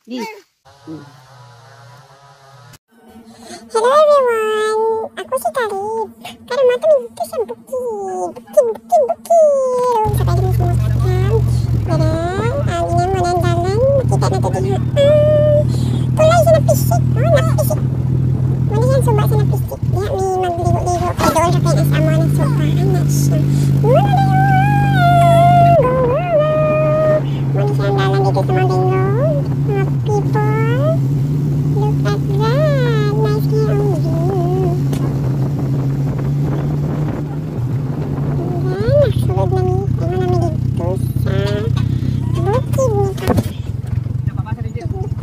Di. Hello everyone! Ako si Karib. Karama kami dito sa bukid. Bukid! Sa pwede mo sumasakyan. Ganun. Ginyan mo ng dalan. Makita na ito din. Tulay sa napisik. Napisik. Muna yan suba sa napisik. Diya may magligo-ligo. Kaya doon sa pinasama ng sopa. Anak siya. Muna na yun! Muna siya ang dalan dito sa mga bingong. Mga people. Look at that. Nice view on the view. Ayan, nakasulod na ni. Ano namin dito sa bukid ni Papa.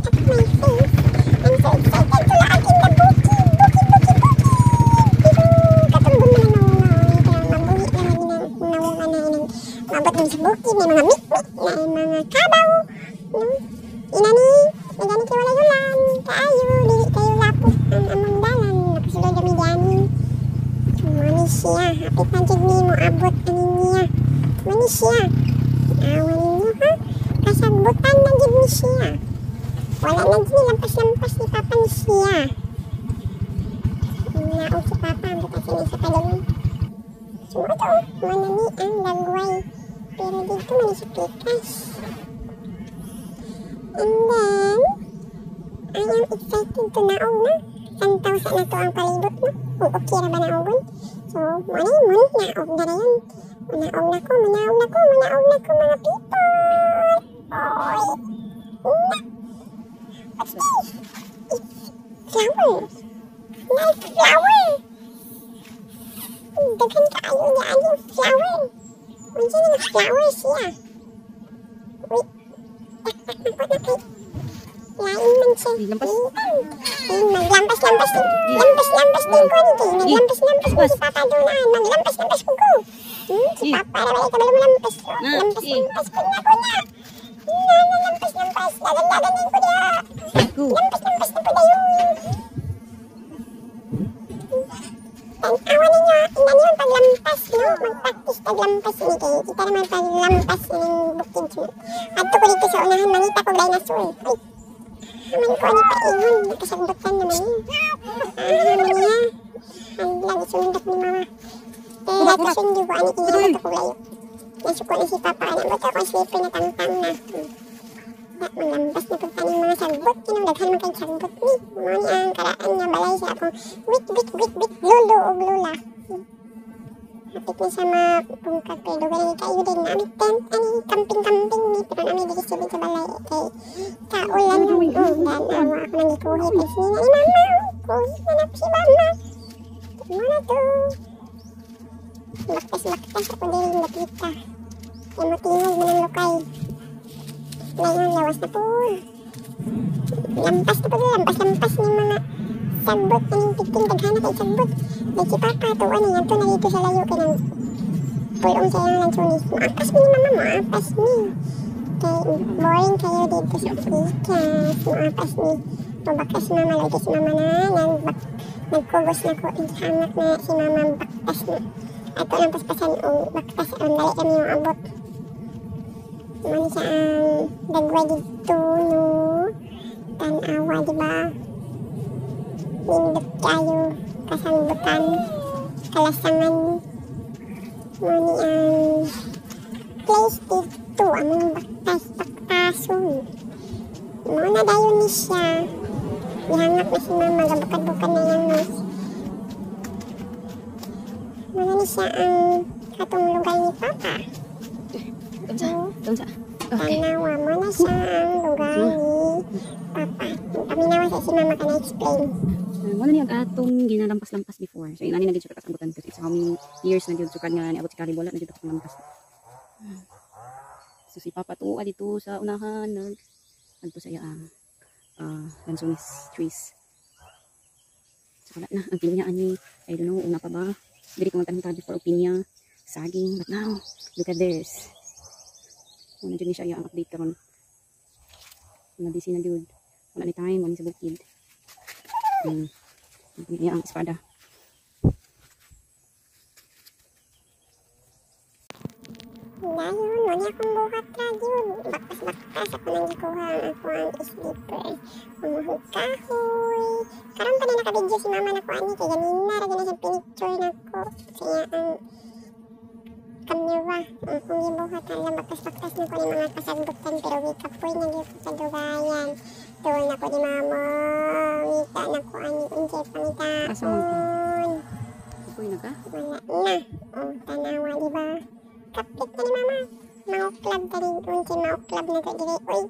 Look at my face. I'm so excited to lakad in the bukid. Bukid. Katumbon mo na naungaw. Kaya mabuhi na naunga na inang mabot dun sa bukid. May mga mikmik na mga kabaw. Inani kayo wala-yulan. Kaayo, dili kayo lapos ang among dalan. Nakasulod kami dani. Mani siya. Hapit na dyan ni mo abot anin niya. Mani siya. Awan ninyo ha. Kasagbutan na dyan ni siya. Wala na dyan lampas-lampas ni Papa ni siya. Naog si Papa. Ambot kasi ni sa padong. Sumunod o. Manani ang lagway. Pero dito mani si Pikas. And then, I am excited to naog na. Santaw sa na to ang palibot mo. Kung okay na ba naogon? So, muna naog na rin. Manaog na ko mga people. Oy! What's this? It's flowers. Nice flower. Daghan kaayo niya yung flower. Unsa na flower siya? Wait. Taktak na kay. Lain man siya. Maglampas-lampas din. Lampas-lampas din ko nito. Naglampas-lampas din si Papa doon. Maglampas-lampas ko ko. Si Papa na balik kabalo mo lampas. Lampas-lampas ko na ko na. Lampas-lampas. Lagan-lagan din ko niya. Lampas-lampas na po na yun. Tanawa ninyo. Ina niyo paglampas mo. Mag-practice paglampas ni kay. Kita naman paglampas ng bukid mo. Adto ko dito sa unahan manita ko dinosaur. Ay. Naman ko ni paingon. Nakasagbutan naman niya. Naman niya. Ang lagi sundak ni Mama. Kaya kasunyo ko ani kinyo ko layo. Nasuko na si Papa. Anak mo ako sleeper na tangtang na. Malambas na pagtaning mga sagbot. Kinong daghan man kayong sagbot ni. Muna ang karaan niya balay siya akong wit lolo o lola. Hapit na sa mga pungkag. Pero ganyan kayo din namin tent. Ani camping ni. Pero namin di silid sa balay. Kay kaulan na. Dahil awa ako nang ikuhit. Ay sinina ni Mama. Kuhit na na si Mama. Muna to. Laktas ako din yung lapita. Kaya matingog mo ng lokay. Ngayon, lawas na po. Lampas ni mga sagbot. Anong tigting daghana kay sagbot. Dahil si Papa, tuwan niya to na dito sa layo. Kaya nang pulong sa yung lansunis. Maapas ni Mama, maapas ni. Kaya boring kayo dito sa Pikas. Maapas ni. Mabakas Mama, lagi si Mama na. Nagkugos na ko. Hangat na si Mama, baktas na. Ato lang paspasan o baktas. Ang dali kami yung abot. Mani siya ang dagway dito, no? Tanawa, diba? Nindot kayo, kasangbutan, kalasangan. Mani ang place dito, among baktason. Muna dayon ni siya. Ihangap na si Mama, gabukad-bukad na yung nose. Muna ni siya ang katong lugar ni Papa. Tunsa. Okay. Tanawa mo na siya ang lugar ni Papa. Paminawa sa si Mama ka na-explain. Wala niya atong ginalampas-lampas before. So inani na gyud siya kasabutan kasi sa how many years na gyud sukad nga niabot si Karib wala na gyud ako lampas. So si Papa tuwa dito sa unahan nagto sa iya lansunis trees. So wala na ang pinya ani I don't know una pa ba. Dili ko man tanan before pinya saging but now look at this. Muna dyan siya ang update karon. Busy na dude. Wala ni time, wala sa bukid. Yan ang espada. Dayon, wala akong buhat ra yun. Bakas-bakas ako nang gikuha ako ang slipper. Umuhog kahoy. Karon pa na nakabidyo si mama na ko ani kay ganina ra gina sa picture nako. Siya ang kamera. Akong gibuhat lang bakas-bakas na ko ni mga kasagbutan pero wikapoy na gyud sa dugayan. Tuwal na ko ni mama. Wita na ko ani unsay Asa mo ka? pangitapon. Uy na ka? Wala na. Oh, tanawa di ba? Kapit na ni mama. Mauklab tadi unsi mauklab na to diri. Uy.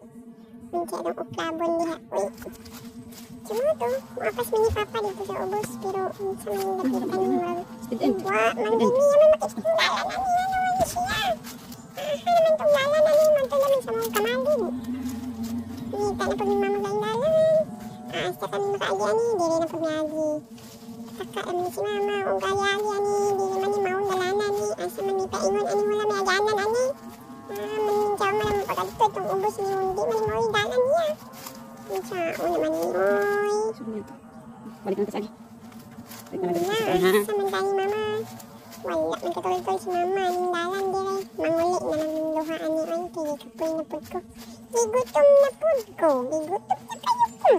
Unsi ang uklabon diha. Uy. Cuma to, maapas mini papa dito sa ubos pero unsa man nakita ni mama. Speed end. Wa, manggini naman makikindala na niya naman siya. Naman tong lala na ni man to naman sa mga kamalin. Nita na pag ni mama galing asa kami makaagi ani diri na pag nagi. Saka ni si mama o gayali ani diri man ni maong dalana ni asa man ni paingon ani wala may aganan ani. Maninjaw man ang pagkadto itong ubos ni hindi man mo dalan niya. Unsa una man ni oy. Subo niya to. Balik na ka sa agi. Balik na lang Na, sa ha. asa man tani mama. Wala man katol-tol si mama ning dalan dire. Manguli na lang ng duha ani oy kay kapoy na pud ko. Gigutom na pud ko. Gigutom na kayo ko.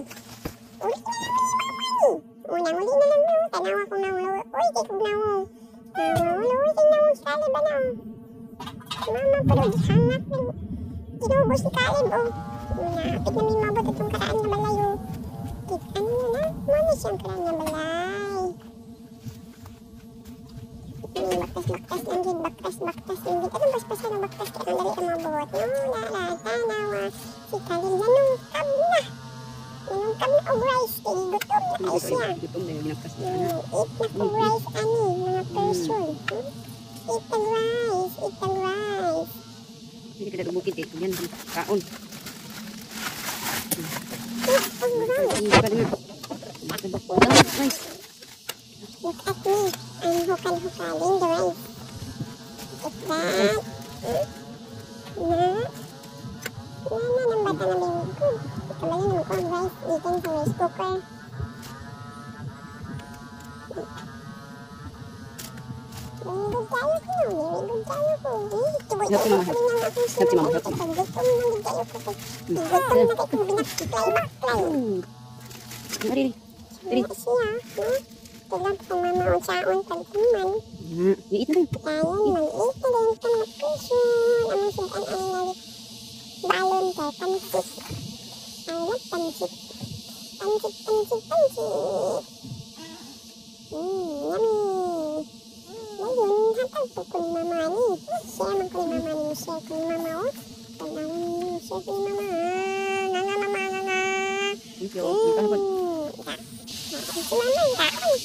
Uli na lang ni mama ni. Unang uli na lang daw. Tanawa ko na ulo. Uy, kay kong nawo. Ulo, uy, kay nawo. Sali ba na? Mama, pero gihanap ng inubos ni Kalib, oh. Napit na may mabot itong karaan na balay, oh. Ano na? Mami siyang karaan na balay. Baktas lang din, baktas lang din. Anong baspasan ng baktas kaya ang dali ang mabot? No, tanawa. Si Kalib nanungkab na. Nanungkab na og rice. Kaya gutom na kayo siya. Gutom na yung ginagkas na. Eat na og rice, ani, mga person. Eat the rice, eat the rice. Hindi ka na bukid eh. Yan, kaon. Eat the rice. Hindi ka na. Nice. Look at me. I'm hukal-hukalin the rice. Eat that. Na. Yan na ng bata na bingit ko. Kamali naman ko ang rice. Ikan sa rice cooker. Nangigod tayo ko. Nangigod tayo ko. Tuboy Help si mama, ko na akong help si mama, help si sinunod. Gutom na nangigod tayo ko. Gutom na kayo kung binaklay-baklay. Ari, ari. Wala siya, no? Tulad kung mama o saon pagkuman. Iit na rin. Ayan, mag-eat na rin itong mag-pusun. Ang sudan ang balon kay pansit. Ayan, pansit. Pansit. Yummy. Ngayon, hatag po ko ni mama ni. Share man ko ni mama ni. Share ko ni mama o. Tanawin ni. Share ko ni mama. Nga mama, nga. Thank you. Hindi ka hapon. Si mama, ang taon.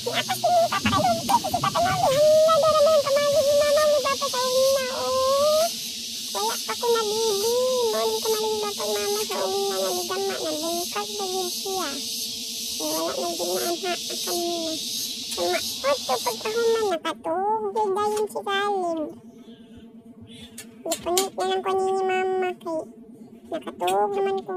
Apas ko ni papa kayo. Si papa namin. Nadara mo ang kamali ni mama ni papa sa una. Wala pa ko nabibi. Boling kamali ni papa mama sa una. Nabigama. Nabungkag na yun siya. Wala nang dinaan ha. Kanina. Sumakot ko pagkahuman. Nakatugod na yun si Kalib. Ipunit na lang ko ni mama kay nakatugod naman ko.